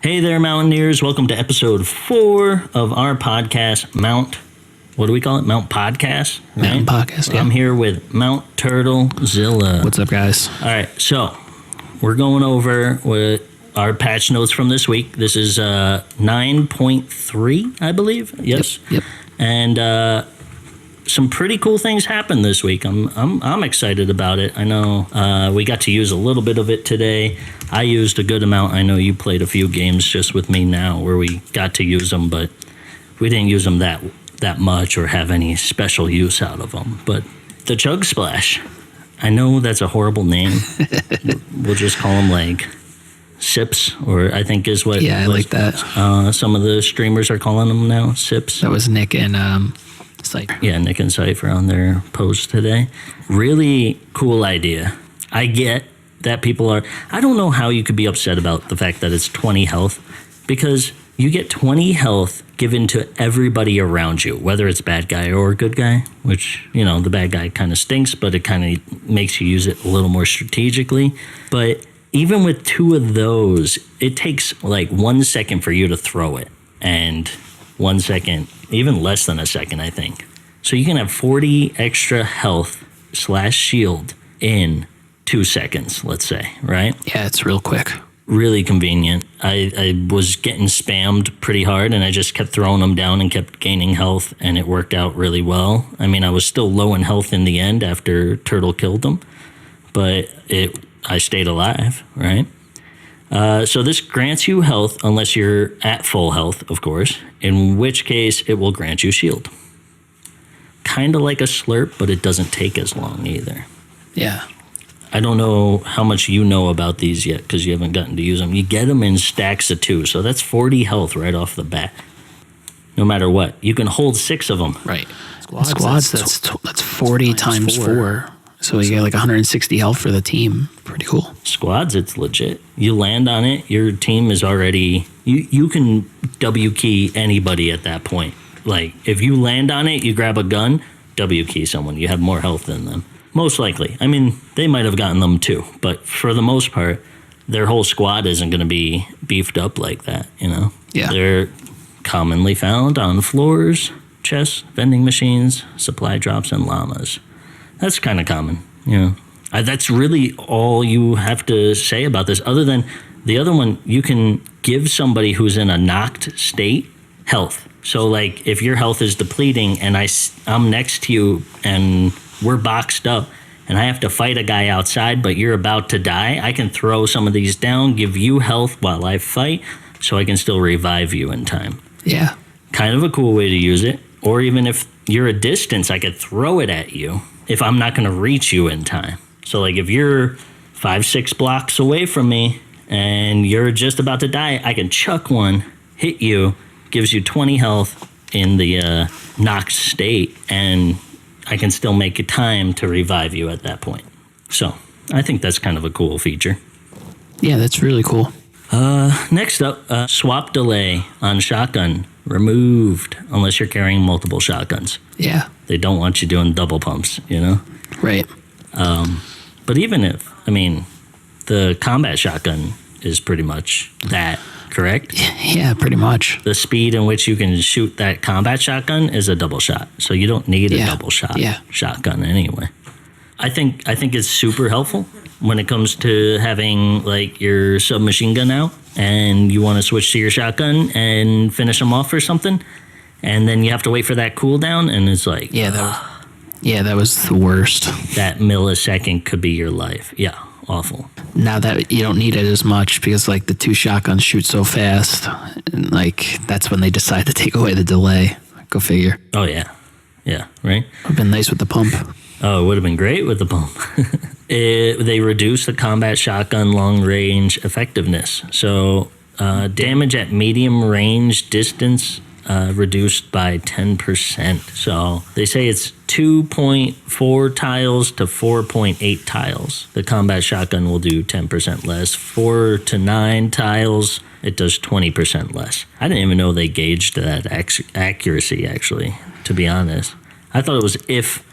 Hey there, Mountaineers. Welcome to episode 4 of our podcast, what do we call it? Mount Podcast? Right? Mountain Podcast, yeah. I'm here with Mount Turtlezilla. What's up, guys? All right, so we're going over with our patch notes from this week. This is 9.3, I believe. Yes. Yep. And some pretty cool things happened this week. I'm excited about it. I know we got to use a little bit of it today. I used a good amount. I know you played a few games just with me now where we got to use them, but we didn't use them that much or have any special use out of them. But the Chug Splash, I know that's a horrible name. We'll just call them like sips, or I think is what. Yeah, I like that. Some of the streamers are calling them now, sips. That was Nick and Cypher. Yeah, Nick and Cypher on their post today. Really cool idea. I get that people are... I don't know how you could be upset about the fact that it's 20 health, because you get 20 health given to everybody around you, whether it's bad guy or good guy, which, you know, the bad guy kind of stinks, but it kind of makes you use it a little more strategically. But even with 2 of those, it takes like 1 second for you to throw it, and 1 second, even less than a second, I think. So you can have 40 extra health / shield in 2 seconds, let's say, right? Yeah, it's real quick. Really convenient. I was getting spammed pretty hard, and I just kept throwing them down and kept gaining health, and it worked out really well. I mean, I was still low in health in the end after Turtle killed them, but I stayed alive, right? So this grants you health unless you're at full health, of course, in which case it will grant you shield. Kind of like a slurp, but it doesn't take as long either. Yeah. I don't know how much you know about these yet because you haven't gotten to use them. You get them in stacks of 2, so that's 40 health right off the bat. No matter what. You can hold 6 of them. Right. Squads, that's 40 times 4. So you get like 160 health for the team. Pretty cool. Squads, it's legit. You land on it, your team is already... You can W key anybody at that point. Like, if you land on it, you grab a gun, W key someone. You have more health than them. Most likely. I mean, they might have gotten them too, but for the most part, their whole squad isn't going to be beefed up like that, you know? Yeah. They're commonly found on floors, chests, vending machines, supply drops, and llamas. That's kind of common, you know? That's really all you have to say about this, other than the other one, you can give somebody who's in a knocked state health. So, like, if your health is depleting and I'm next to you and we're boxed up and I have to fight a guy outside, but you're about to die, I can throw some of these down, give you health while I fight, so I can still revive you in time. Yeah. Kind of a cool way to use it. Or even if you're a distance, I could throw it at you if I'm not going to reach you in time. So, like, if you're 5-6 blocks away from me and you're just about to die, I can chuck one, hit you, gives you 20 health in the knocked state, and I can still make a time to revive you at that point. So I think that's kind of a cool feature. Yeah, that's really cool. Next up, swap delay on shotgun removed unless you're carrying multiple shotguns. Yeah. They don't want you doing double pumps, you know? Right. But even if, I mean, the combat shotgun is pretty much that, correct? Yeah, pretty much. The speed in which you can shoot that combat shotgun is a double shot, so you don't need a double shot shotgun anyway. I think it's super helpful when it comes to having like your submachine gun out and you want to switch to your shotgun and finish them off or something, and then you have to wait for that cooldown, and it's like that was the worst. That millisecond could be your life. Yeah. Awful. Now that you don't need it as much because like the 2 shotguns shoot so fast, and like that's when they decide to take away the delay. Go figure. Oh yeah, right. Would have been nice with the pump. Oh, it would have been great with the pump. They reduce the combat shotgun long range effectiveness. So damage at medium range distance reduced by 10%. So they say it's 2.4 tiles to 4.8 tiles. The combat shotgun will do 10% less. 4 to 9 tiles, it does 20% less. I didn't even know they gauged that accuracy, actually, to be honest. I thought it was if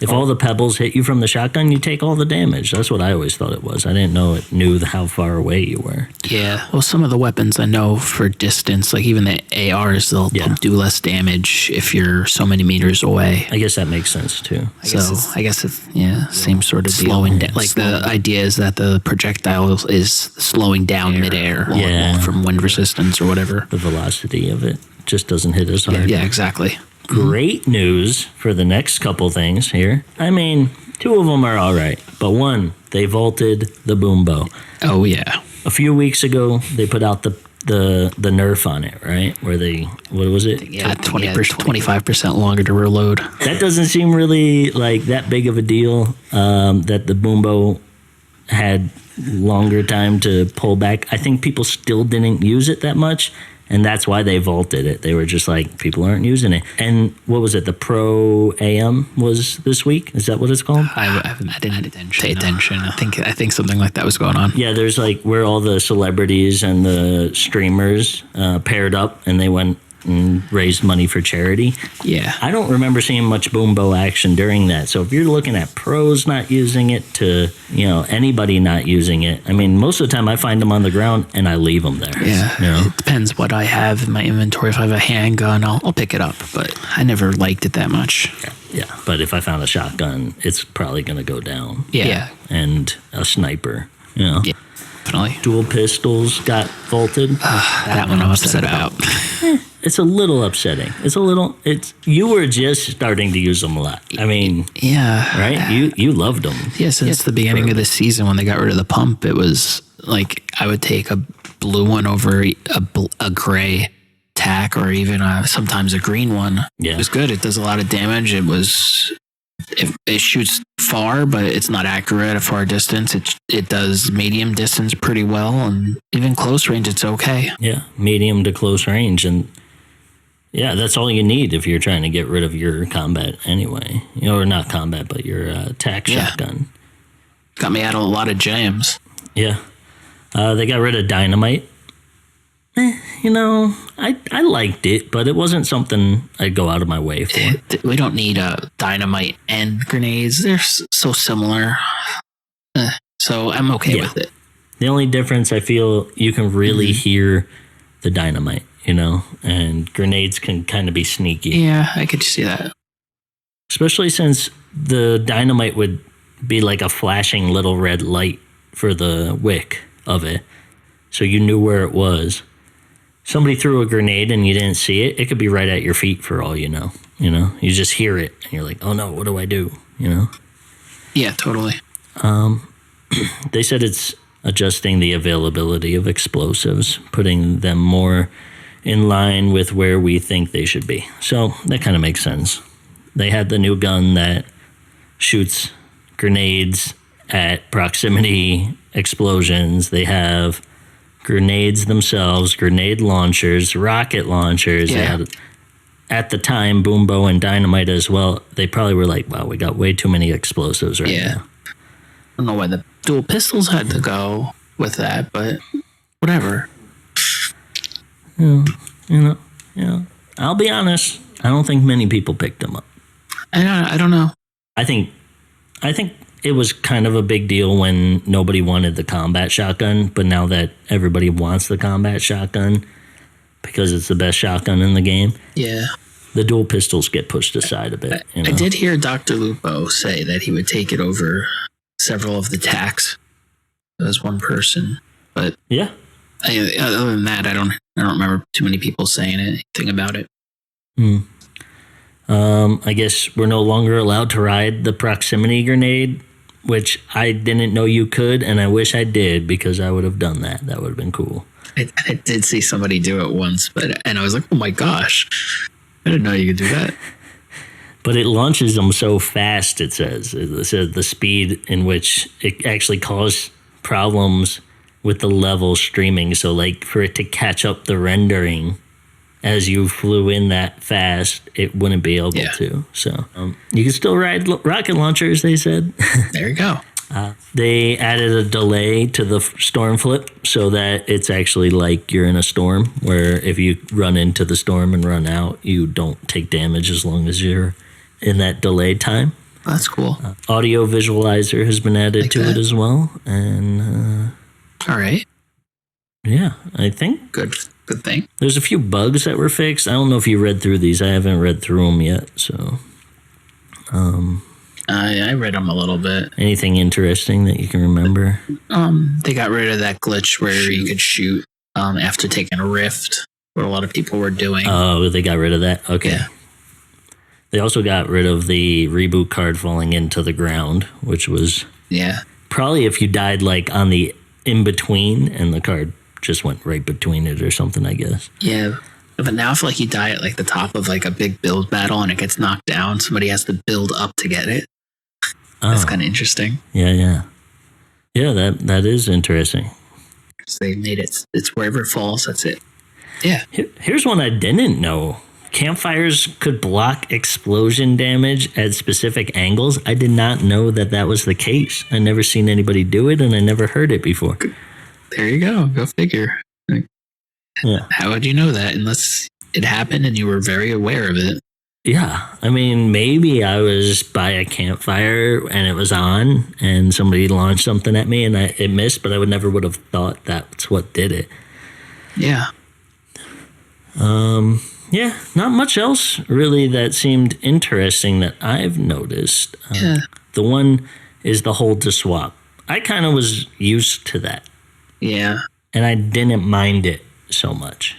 all the pebbles hit you from the shotgun, you take all the damage. That's what I always thought it was. I didn't know it knew how far away you were. Yeah. Well, some of the weapons I know for distance, like even the ARs, they'll do less damage if you're so many meters away. I guess that makes sense too. I guess it's same sort of slowing down. Like the idea is that the projectile is slowing down midair from wind resistance or whatever. The velocity of it just doesn't hit as hard. Yeah, exactly. Great news for the next couple things here. I mean, 2 of them are all right, but one, they vaulted the boom bow. Oh yeah. A few weeks ago, they put out the nerf on it, right? Where they, what was it? Yeah, 25% longer to reload. That doesn't seem really like that big of a deal. That the boom bow had longer time to pull back. I think people still didn't use it that much. And that's why they vaulted it. They were just like, people aren't using it. And what was it? The Pro AM was this week? Is that what it's called? I didn't pay attention. I think something like that was going on. Yeah, there's like where all the celebrities and the streamers paired up and they went and raised money for charity. Yeah. I don't remember seeing much boom bow action during that. So if you're looking at pros not using it to, anybody not using it, I mean, most of the time I find them on the ground and I leave them there. Yeah. It depends what I have in my inventory. If I have a handgun, I'll pick it up, but I never liked it that much. Yeah. But if I found a shotgun, it's probably going to go down. Yeah. And a sniper, Yeah. Definitely. Dual pistols got vaulted. That one I'm upset about. It's a little upsetting. You were just starting to use them a lot. I mean, yeah, right? You loved them. Yeah, since the beginning of the season when they got rid of the pump, it was like I would take a blue one over a gray tack or even sometimes a green one. Yeah. It was good. It does a lot of damage. It shoots far, but it's not accurate at far distance. It does medium distance pretty well, and even close range, it's okay. Yeah, medium to close range, and yeah, that's all you need if you're trying to get rid of your combat anyway. Or not combat, but your tack shotgun. Got me out of a lot of jams. Yeah, they got rid of dynamite. I liked it, but it wasn't something I'd go out of my way for. We don't need dynamite and grenades. They're so similar. So I'm okay with it. The only difference, I feel, you can really hear the dynamite, and grenades can kind of be sneaky. Yeah, I could see that. Especially since the dynamite would be like a flashing little red light for the wick of it. So you knew where it was. Somebody threw a grenade and you didn't see it, it could be right at your feet for all you know. You just hear it and you're like, oh no, what do I do? Yeah, totally. They said it's adjusting the availability of explosives, putting them more in line with where we think they should be. So that kind of makes sense. They had the new gun that shoots grenades at proximity explosions. They have grenades themselves, grenade launchers, rocket launchers. Yeah. They had, at the time, boom bow and dynamite as well. They probably were like, wow, we got way too many explosives right now. I don't know why the dual pistols had to go with that, but whatever. I'll be honest. I don't think many people picked them up. I don't know. I think it was kind of a big deal when nobody wanted the combat shotgun, but now that everybody wants the combat shotgun because it's the best shotgun in the game, yeah, the dual pistols get pushed aside a bit. I did hear Dr. Lupo say that he would take it over several of the tacks as one person, but yeah. Other than that, I don't remember too many people saying anything about it. I guess we're no longer allowed to ride the proximity grenade, which I didn't know you could, and I wish I did because I would have done that. That would have been cool. I did see somebody do it once, and I was like, oh my gosh, I didn't know you could do that. But it launches them so fast, it says. It says the speed in which it actually caused problems with the level streaming. So like for it to catch up the rendering as you flew in that fast, it wouldn't be able to. So you can still ride rocket launchers, they said. There you go. They added a delay to the storm flip so that it's actually like you're in a storm, where if you run into the storm and run out, you don't take damage as long as you're in that delayed time. That's cool. Audio visualizer has been added Like to that. it as well. And All right. yeah, I think Good thing. there's a few bugs that were fixed. I don't know if you read through these. I haven't read through them yet. So I read them a little bit. anything interesting that you can remember? They got rid of that glitch where you could shoot after taking a rift, what a lot of people were doing. Oh, they got rid of that? Okay. Yeah. They also got rid of the reboot card falling into the ground, which was Yeah. probably if you died like on the in between and the card just went right between it or something, I guess. Yeah. But now if like you die at like the top of like a big build battle and it gets knocked down, somebody has to build up to get it. That's kind of interesting. Yeah. Yeah, that is interesting. So they made it's wherever it falls, that's it. Yeah. Here's one I didn't know. Campfires could block explosion damage at specific angles. I did not know that was the case. I never seen anybody do it, and I never heard it before. There you go. Go figure. Like, Yeah. how would you know that unless it happened and you were very aware of it? Yeah. I mean, maybe I was by a campfire and it was on and somebody launched something at me and it missed, but I would have thought that's what did it. Yeah. Yeah, not much else really that seemed interesting that I've noticed. Yeah. The one is the hold to swap. I kind of was used to that, Yeah. and I didn't mind it so much.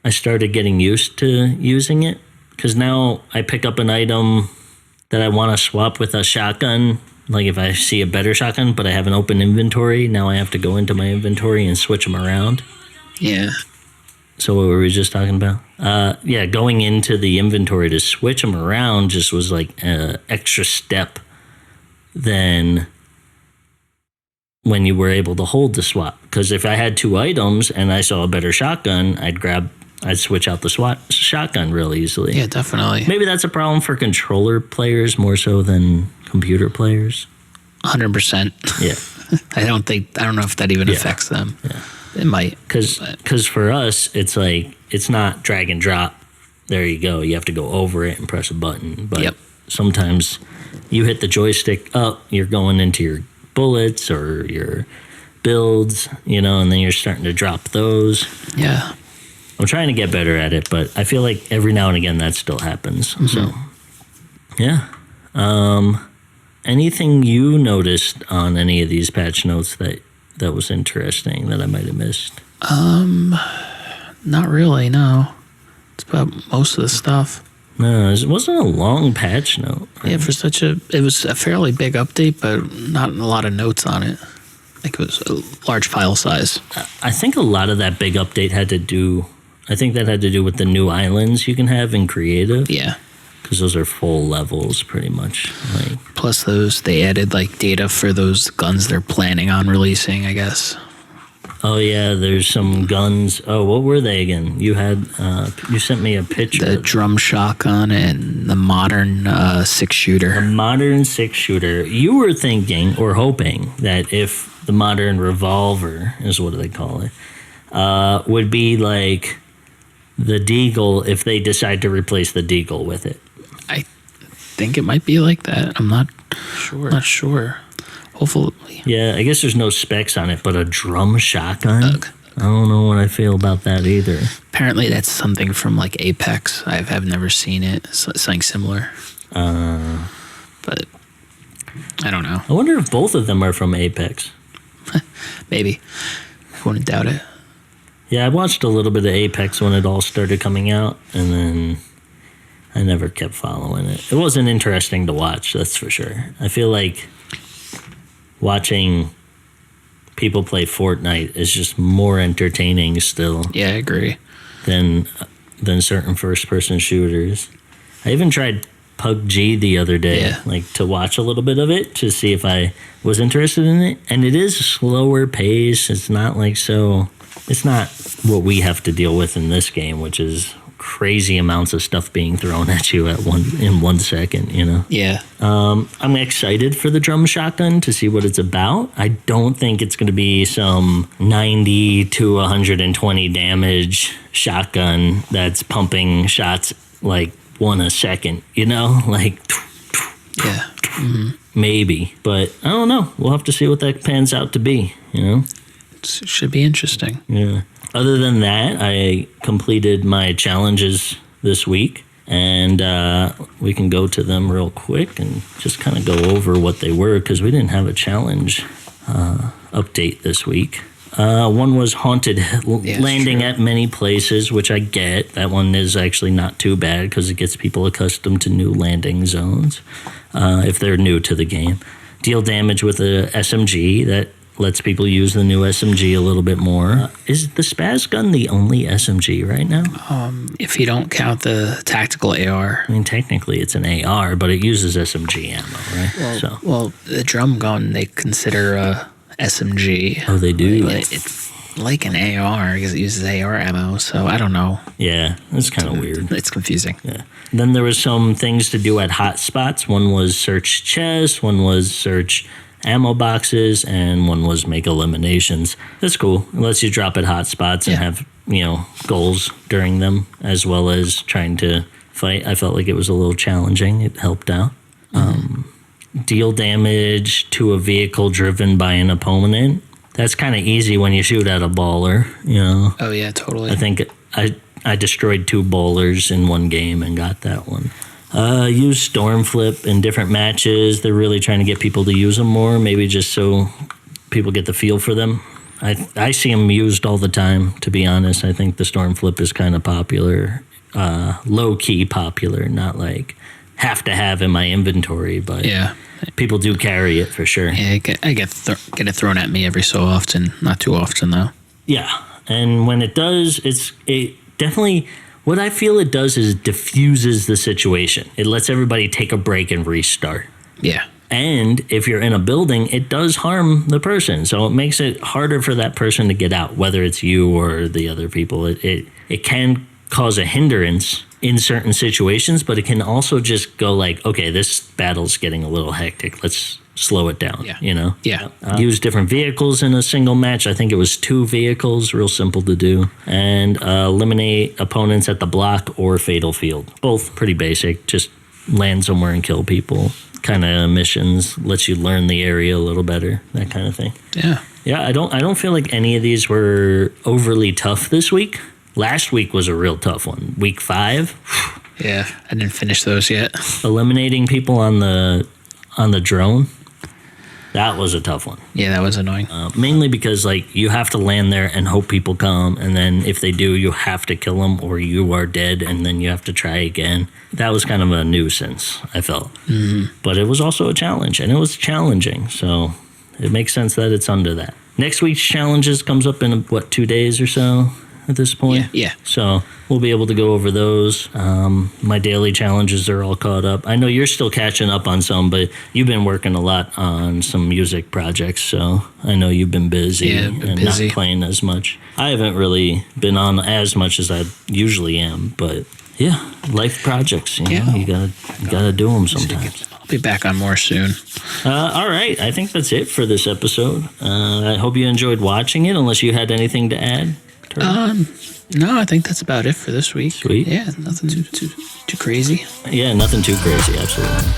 I started getting used to using it because now I pick up an item that I want to swap with a shotgun. Like if I see a better shotgun, but I have an open inventory, now I have to go into my inventory and switch them around. Yeah. So what were we just talking about? Yeah, going into the inventory to switch them around just was like an extra step than when you were able to hold the swap. Because if I had two items and I saw a better shotgun, I'd switch out the shotgun real easily. Yeah, definitely. Maybe that's a problem for controller players more so than computer players. 100%. Yeah. I don't know if that even affects them. Yeah. It might. Because for us, it's like, it's not drag and drop. There you go. You have to go over it and press a button. But sometimes you hit the joystick up, you're going into your bullets or your builds, and then you're starting to drop those. Yeah. I'm trying to get better at it, but I feel like every now and again that still happens. Mm-hmm. So, yeah. Anything you noticed on any of these patch notes that was interesting that I might have missed? Not really, no. It's about most of the stuff. No, it wasn't a long patch note. Right? Yeah, it was a fairly big update, but not a lot of notes on it. Like it was a large file size. I think a lot of that big update had to do with the new islands you can have in creative. Yeah. Because those are full levels pretty much. Like, Plus they added like data for those guns they're planning on releasing, I guess. oh yeah, there's some guns. Oh, what were they again? You sent me a picture. The drum shotgun and the modern 6-shooter. Modern 6-shooter. You were thinking or hoping that if the modern revolver is what do they call it, would be like the Deagle if they decide to replace the Deagle with it. I think it might be like that. I'm not sure. Hopefully. Yeah, I guess there's no specs on it, but a drum shotgun? Ugh. I don't know what I feel about that either. Apparently that's something from like Apex. I've never seen it. Something similar. But I don't know. I wonder if both of them are from Apex. Maybe. I wouldn't doubt it. Yeah, I watched a little bit of Apex when it all started coming out, and then I never kept following it. It wasn't interesting to watch, that's for sure. I feel like watching people play Fortnite is just more entertaining still Yeah, I agree. than certain first-person shooters. I even tried PUBG the other day, Yeah. like to watch a little bit of it to see if I was interested in it, and it is slower pace. It's not like it's not what we have to deal with in this game, which is crazy amounts of stuff being thrown at you in 1 second, you know? Yeah. I'm excited for the drum shotgun to see what it's about. I don't think it's going to be some 90 to 120 damage shotgun that's pumping shots like 1 a second, you know? Like, Yeah. Mm-hmm. maybe. But I don't know. We'll have to see what that pans out to be, you know? It should be interesting. Yeah. Other than that, I completed my challenges this week, and we can go to them real quick and just kind of go over what they were, because we didn't have a challenge update this week. One was haunted landing at many places, which I get. That one is actually not too bad because it gets people accustomed to new landing zones if they're new to the game. Deal damage with a SMG. That lets people use the new SMG a little bit more. Is the Spaz gun the only SMG right now? If you don't count the tactical AR. I mean, technically it's an AR, but it uses SMG ammo, right? Well, the drum gun they consider a SMG. Oh, they do? It's like an AR because it uses AR ammo, so I don't know. Yeah, it's kind of weird. It's confusing. Yeah. Then there was some things to do at hot spots. One was search chests, one was search ammo boxes, and one was make eliminations. That's cool. It lets you drop at hot spots and have, you know, goals during them, as well as trying to fight. I felt like it was a little challenging. It helped out. Deal damage to a vehicle driven by an opponent. That's kind of easy when you shoot at a baller, you know. Oh yeah, totally. I think I destroyed 2 bowlers in one game and got that one. Use Storm Flip in different matches. They're really trying to get people to use them more, maybe just so people get the feel for them. I see them used all the time, to be honest. I think the Storm Flip is kind of popular, low-key popular, not like have to have in my inventory, but people do carry it for sure. Yeah, I get it thrown at me every so often, not too often though. Yeah, and when it does, it definitely... What I feel it does is diffuses the situation. It lets everybody take a break and restart. Yeah. And if you're in a building, it does harm the person. So it makes it harder for that person to get out, whether it's you or the other people. It can cause a hindrance in certain situations, but it can also just go like, okay, this battle's getting a little hectic. Let's slow it down, you know? Yeah. Use different vehicles in a single match. I think it was 2 vehicles, real simple to do. And eliminate opponents at the block or fatal field. Both pretty basic, just land somewhere and kill people. Kind of missions, lets you learn the area a little better, that kind of thing. Yeah. Yeah, I don't feel like any of these were overly tough this week. Last week was a real tough one. Week 5. Yeah, I didn't finish those yet. Eliminating people on the drone. That was a tough one. Yeah, that was annoying. Mainly because like you have to land there and hope people come, and then if they do, you have to kill them or you are dead, and then you have to try again. That was kind of a nuisance, I felt. Mm-hmm. But it was also a challenge, and it was challenging, so it makes sense that it's under that. Next week's challenges comes up in 2 days or so at this point. Yeah. So we'll be able to go over those. My daily challenges are all caught up. I know you're still catching up on some, but you've been working a lot on some music projects, so I know you've been busy and busy. not playing as much. I haven't really been on as much as I usually am, but yeah, life projects, you know, you gotta do them sometimes. I'll be back on more soon. All right, I think that's it for this episode. I hope you enjoyed watching it, unless you had anything to add. No, I think that's about it for this week. Sweet. Yeah, nothing too crazy. Yeah, nothing too crazy, absolutely.